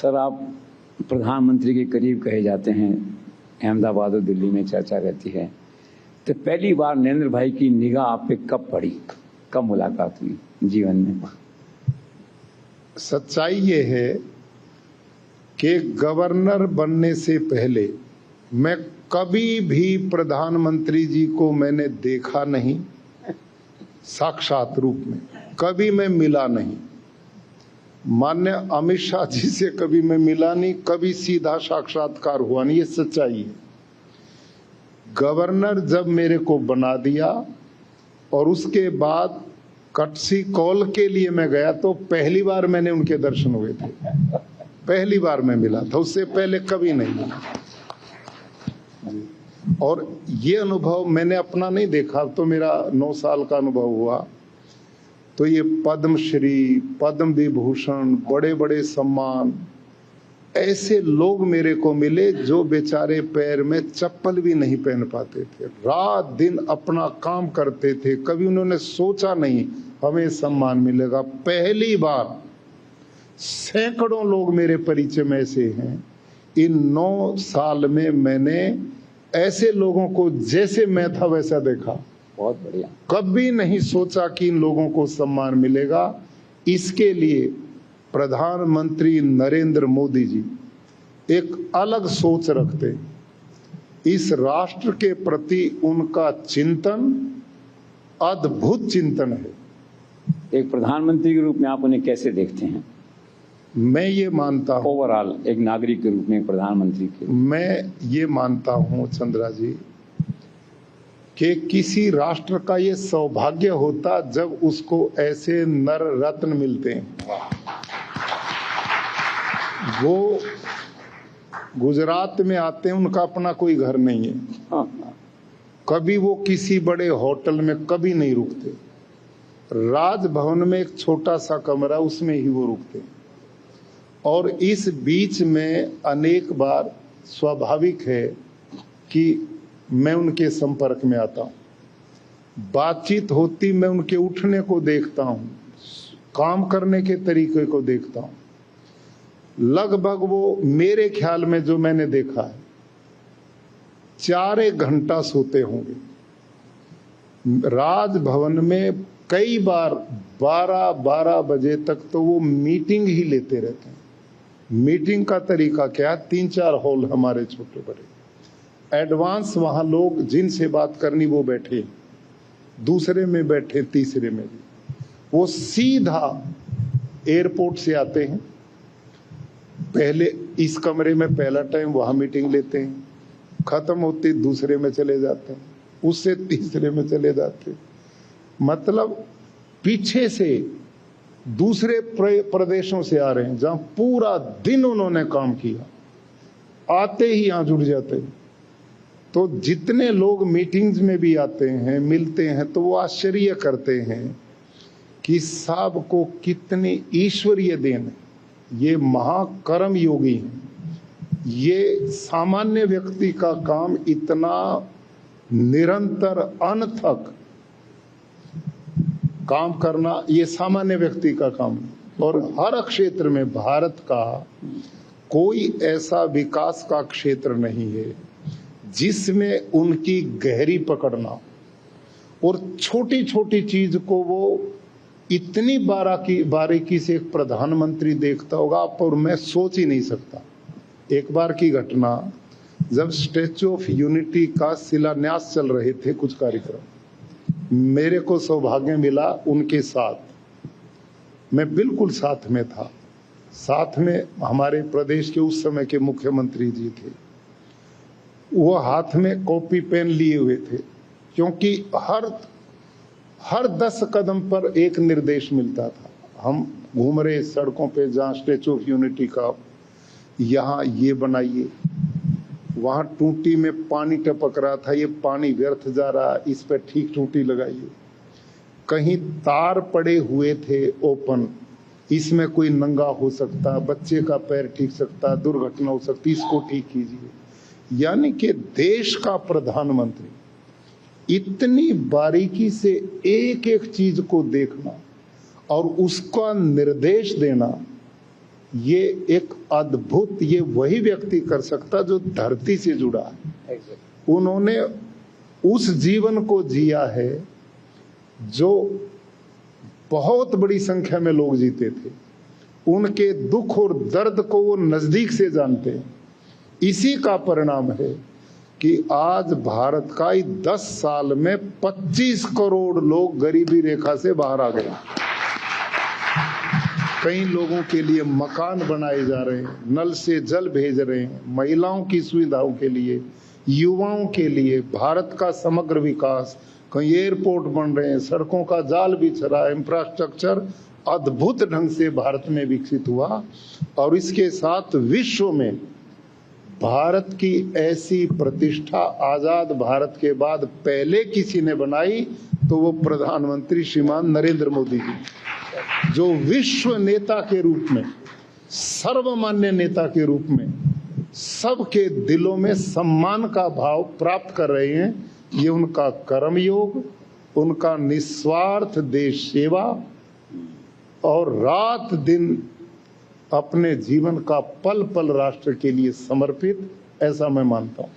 Sir, आप प्रधानमंत्री के करीब कहे जाते हैं। अहमदाबाद और दिल्ली में चर्चा रहती है। तो पहली बार नरेंद्र भाई की निगाह आप पे कब पड़ी, कब मुलाकात हुई जीवन में? सच्चाई ये है कि गवर्नर बनने से पहले मैं कभी भी प्रधानमंत्री जी को मैंने देखा नहीं, साक्षात रूप में कभी मैं मिला नहीं। माननीय अमित शाह जी से कभी मैं मिला नहीं, कभी सीधा साक्षात्कार हुआ नहीं। ये सच्चाई है। गवर्नर जब मेरे को बना दिया और उसके बाद कटसी कॉल के लिए मैं गया तो पहली बार मैंने उनके दर्शन हुए थे, पहली बार मैं मिला था, उससे पहले कभी नहीं मिला। और ये अनुभव मैंने अपना नहीं देखा, तो मेरा 9 साल का अनुभव हुआ। तो ये पद्मश्री, पद्म विभूषण, बड़े बड़े सम्मान, ऐसे लोग मेरे को मिले जो बेचारे पैर में चप्पल भी नहीं पहन पाते थे, रात दिन अपना काम करते थे। कभी उन्होंने सोचा नहीं हमें सम्मान मिलेगा। पहली बार सैकड़ों लोग मेरे परिचय में ऐसे हैं। इन 9 साल में मैंने ऐसे लोगों को जैसे मैं था वैसा देखा। बहुत बढ़िया। कभी नहीं सोचा कि इन लोगों को सम्मान मिलेगा। इसके लिए प्रधानमंत्री नरेंद्र मोदी जी एक अलग सोच रखते। इस राष्ट्र के प्रति उनका चिंतन अद्भुत चिंतन है। एक प्रधानमंत्री के रूप में आप उन्हें कैसे देखते हैं? मैं ये मानता हूँ, ओवरऑल एक नागरिक के रूप में, एक प्रधानमंत्री के, मैं ये मानता हूँ चंद्रा जी कि किसी राष्ट्र का ये सौभाग्य होता जब उसको ऐसे नर रत्न मिलते हैं। वो गुजरात में आते हैं, उनका अपना कोई घर नहीं है, कभी वो किसी बड़े होटल में कभी नहीं रुकते। राजभवन में एक छोटा सा कमरा, उसमें ही वो रुकते हैं। और इस बीच में अनेक बार स्वाभाविक है कि मैं उनके संपर्क में आता हूँ, बातचीत होती, मैं उनके उठने को देखता हूँ, काम करने के तरीके को देखता हूँ। लगभग वो मेरे ख्याल में जो मैंने देखा है 4 घंटा सोते होंगे। राजभवन में कई बार 12 बजे तक तो वो मीटिंग ही लेते रहते हैं। मीटिंग का तरीका क्या? 3-4 हॉल हमारे छोटे बड़े, एडवांस वहां लोग जिनसे बात करनी वो बैठे, दूसरे में बैठे, तीसरे में भी। वो सीधा एयरपोर्ट से आते हैं, पहले इस कमरे में पहला टाइम वहां मीटिंग लेते हैं, खत्म होती दूसरे में चले जाते हैं, उससे तीसरे में चले जाते हैं। मतलब पीछे से दूसरे प्रदेशों से आ रहे हैं जहां पूरा दिन उन्होंने काम किया, आते ही यहां जुड़ जाते हैं। तो जितने लोग मीटिंग्स में भी आते हैं, मिलते हैं, तो वो आश्चर्य करते हैं कि साहब को कितनी ईश्वरीय देन है। ये महाकर्म योगी हैं। ये सामान्य व्यक्ति का काम इतना निरंतर अनथक काम करना, ये सामान्य व्यक्ति का काम है। और हर क्षेत्र में भारत का कोई ऐसा विकास का क्षेत्र नहीं है जिसमें उनकी गहरी पकड़ना और छोटी छोटी चीज को वो इतनी बारीकी से एक प्रधानमंत्री देखता होगा, और मैं सोच ही नहीं सकता। एक बार की घटना, जब स्टैच्यू ऑफ यूनिटी का शिलान्यास चल रहे थे कुछ कार्यक्रम, मेरे को सौभाग्य मिला उनके साथ, मैं बिल्कुल साथ में था। साथ में हमारे प्रदेश के उस समय के मुख्यमंत्री जी थे। वो हाथ में कॉपी पेन लिए हुए थे, क्योंकि हर 10 कदम पर एक निर्देश मिलता था। हम घूम रहे सड़कों पे, जहाँ स्टैच्यू ऑफ यूनिटी का, यहाँ ये बनाइए, वहां टूटी में पानी टपक रहा था, ये पानी व्यर्थ जा रहा, इस पर ठीक टूटी लगाइए। कहीं तार पड़े हुए थे ओपन, इसमें कोई नंगा हो सकता, बच्चे का पैर ठीक सकता, दुर्घटना हो सकती, इसको ठीक कीजिए। यानी कि देश का प्रधानमंत्री इतनी बारीकी से एक एक चीज को देखना और उसका निर्देश देना, ये एक अद्भुत, ये वही व्यक्ति कर सकता जो धरती से जुड़ा है। उन्होंने उस जीवन को जिया है जो बहुत बड़ी संख्या में लोग जीते थे। उनके दुख और दर्द को वो नजदीक से जानते हैं। इसी का परिणाम है कि आज भारत का 10 साल में 25 करोड़ लोग गरीबी रेखा से बाहर आ गए। कई लोगों के लिए मकान बनाए जा रहे हैं, नल से जल भेज रहे हैं, महिलाओं की सुविधाओं के लिए, युवाओं के लिए भारत का समग्र विकास, कहीं एयरपोर्ट बन रहे हैं, सड़कों का जाल बिछ रहा है, इंफ्रास्ट्रक्चर अद्भुत ढंग से भारत में विकसित हुआ। और इसके साथ विश्व में भारत की ऐसी प्रतिष्ठा आजाद भारत के बाद पहले किसी ने बनाई तो वो प्रधानमंत्री श्रीमान नरेंद्र मोदी जी, जो विश्व नेता के रूप में, सर्वमान्य नेता के रूप में सबके दिलों में सम्मान का भाव प्राप्त कर रहे हैं। ये उनका कर्मयोग, उनका निस्वार्थ देश सेवा और रात दिन अपने जीवन का पल पल राष्ट्र के लिए समर्पित, ऐसा मैं मानता हूँ।